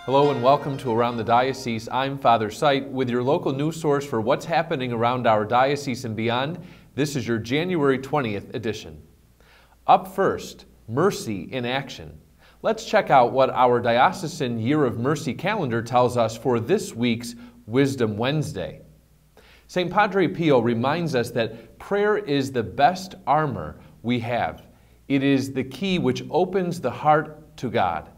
Hello and welcome to Around the Diocese. I'm Father Sight with your local news source for what's happening around our diocese and beyond. This is your January 20th edition. Up first, Mercy in Action. Let's check out what our Diocesan Year of Mercy calendar tells us for this week's Wisdom Wednesday. St. Padre Pio reminds us that prayer is the best armor we have. It is the key which opens the heart to God.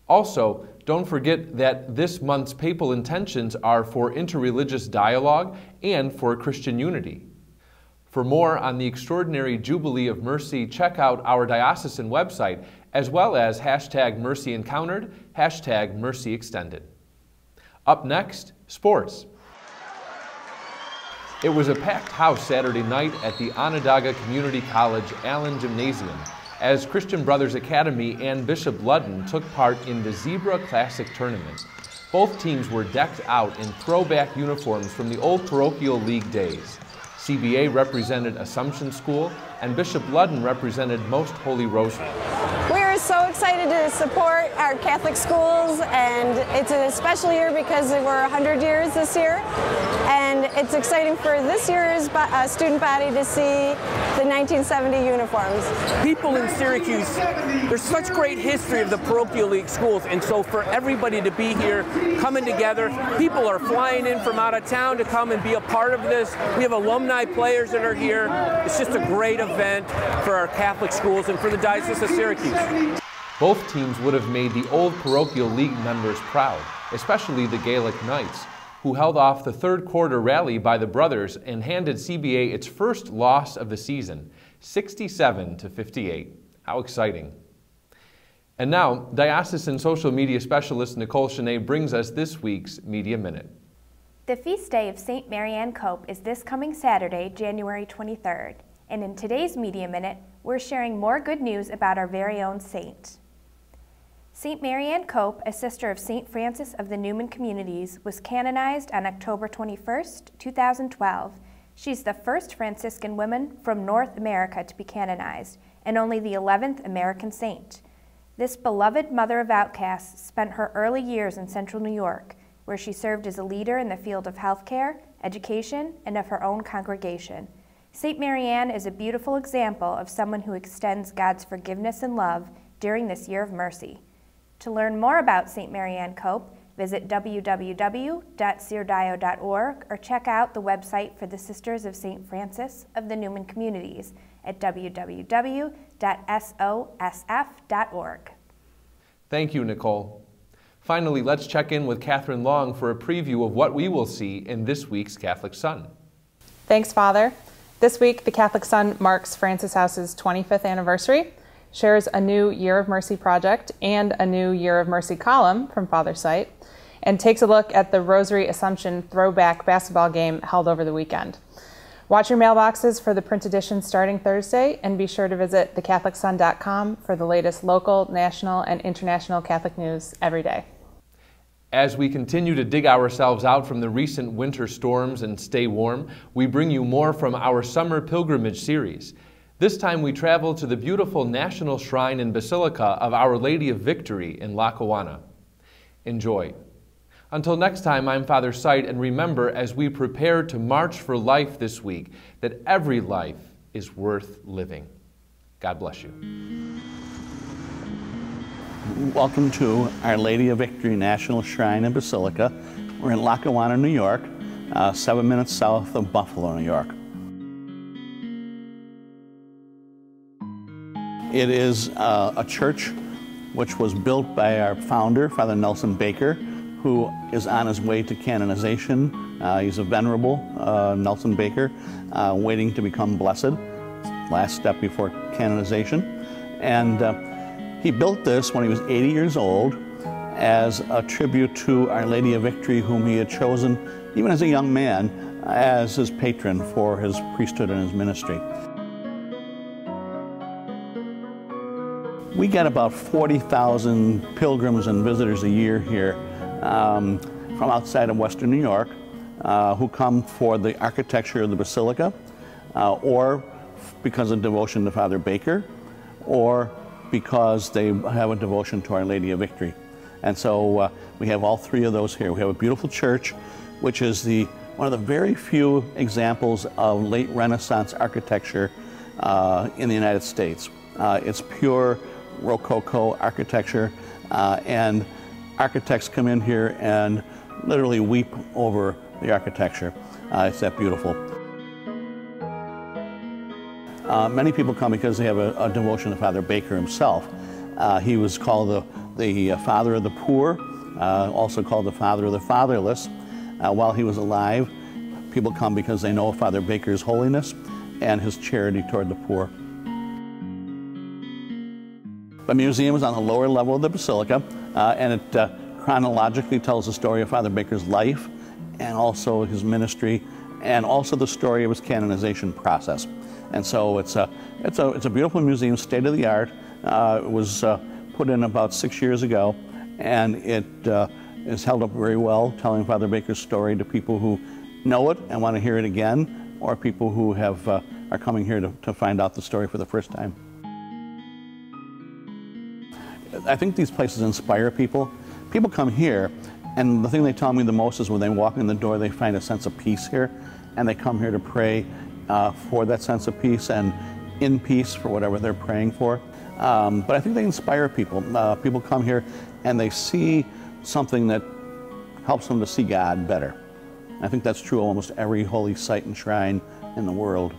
Also, don't forget that this month's papal intentions are for interreligious dialogue and for Christian unity. For more on the extraordinary Jubilee of Mercy, check out our diocesan website, as well as #MercyEncountered, #MercyExtended. Up next, sports. It was a packed house Saturday night at the Onondaga Community College Allen Gymnasium as Christian Brothers Academy and Bishop Ludden took part in the Zebra Classic Tournament. Both teams were decked out in throwback uniforms from the old parochial league days. CBA represented Assumption School and Bishop Ludden represented Most Holy Rosary. We're so excited to support our Catholic schools, and it's a special year because we're 100 years this year, and it's exciting for this year's student body to see the 1970 uniforms. People in Syracuse, there's such great history of the parochial league schools, and so for everybody to be here, coming together, people are flying in from out of town to come and be a part of this. We have alumni players that are here. It's just a great event for our Catholic schools and for the Diocese of Syracuse. Both teams would have made the old parochial league members proud, especially the Gaelic Knights, who held off the third quarter rally by the brothers and handed CBA its first loss of the season, 67-58. How exciting. And now, Diocesan social media specialist Nicole Chenet brings us this week's Media Minute. The feast day of St. Marianne Cope is this coming Saturday, January 23rd. And in today's Media Minute, we're sharing more good news about our very own saint. St. Marianne Cope, a sister of St. Francis of the Newman Communities, was canonized on October 21st, 2012. She's the first Franciscan woman from North America to be canonized, and only the 11th American saint. This beloved mother of outcasts spent her early years in central New York, where she served as a leader in the field of healthcare, education, and of her own congregation. St. Marianne is a beautiful example of someone who extends God's forgiveness and love during this year of mercy. To learn more about St. Marianne Cope, visit www.cyrdio.org or check out the website for the Sisters of St. Francis of the Newman Communities at www.sosf.org. Thank you, Nicole. Finally, let's check in with Catherine Long for a preview of what we will see in this week's Catholic Sun. Thanks, Father. This week, the Catholic Sun marks Francis House's 25th anniversary, shares a new Year of Mercy project and a new Year of Mercy column from Father Sight, and takes a look at the Rosary Assumption throwback basketball game held over the weekend. Watch your mailboxes for the print edition starting Thursday, and be sure to visit thecatholicsun.com for the latest local, national, and international Catholic news every day. As we continue to dig ourselves out from the recent winter storms and stay warm, we bring you more from our summer pilgrimage series. This time we travel to the beautiful National Shrine and Basilica of Our Lady of Victory in Lackawanna. Enjoy. Until next time, I'm Father Sight, and remember, as we prepare to march for life this week, that every life is worth living. God bless you. Welcome to Our Lady of Victory National Shrine and Basilica. We're in Lackawanna, New York, 7 minutes south of Buffalo, New York. It is a church which was built by our founder, Father Nelson Baker, who is on his way to canonization. He's a venerable, Nelson Baker, waiting to become blessed, last step before canonization. And he built this when he was 80 years old as a tribute to Our Lady of Victory, whom he had chosen, even as a young man, as his patron for his priesthood and his ministry. We get about 40,000 pilgrims and visitors a year here from outside of Western New York who come for the architecture of the Basilica or because of devotion to Father Baker or because they have a devotion to Our Lady of Victory. And so we have all three of those here. We have a beautiful church, which is one of the very few examples of late Renaissance architecture in the United States. It's pure Rococo architecture, and architects come in here and literally weep over the architecture. It's that beautiful. Many people come because they have a devotion to Father Baker himself. He was called the father of the poor, also called the father of the fatherless. While he was alive, people come because they know Father Baker's holiness and his charity toward the poor. The museum is on the lower level of the Basilica, and it chronologically tells the story of Father Baker's life and also his ministry, and also the story of his canonization process. And so it's a beautiful museum, state of the art. It was put in about 6 years ago, and it is held up very well, telling Father Baker's story to people who know it and want to hear it again, or people who are coming here to find out the story for the first time. I think these places inspire people. People come here, and the thing they tell me the most is when they walk in the door, they find a sense of peace here, and they come here to pray for that sense of peace and in peace for whatever they're praying for. But I think they inspire people. People come here and they see something that helps them to see God better. I think that's true of almost every holy site and shrine in the world.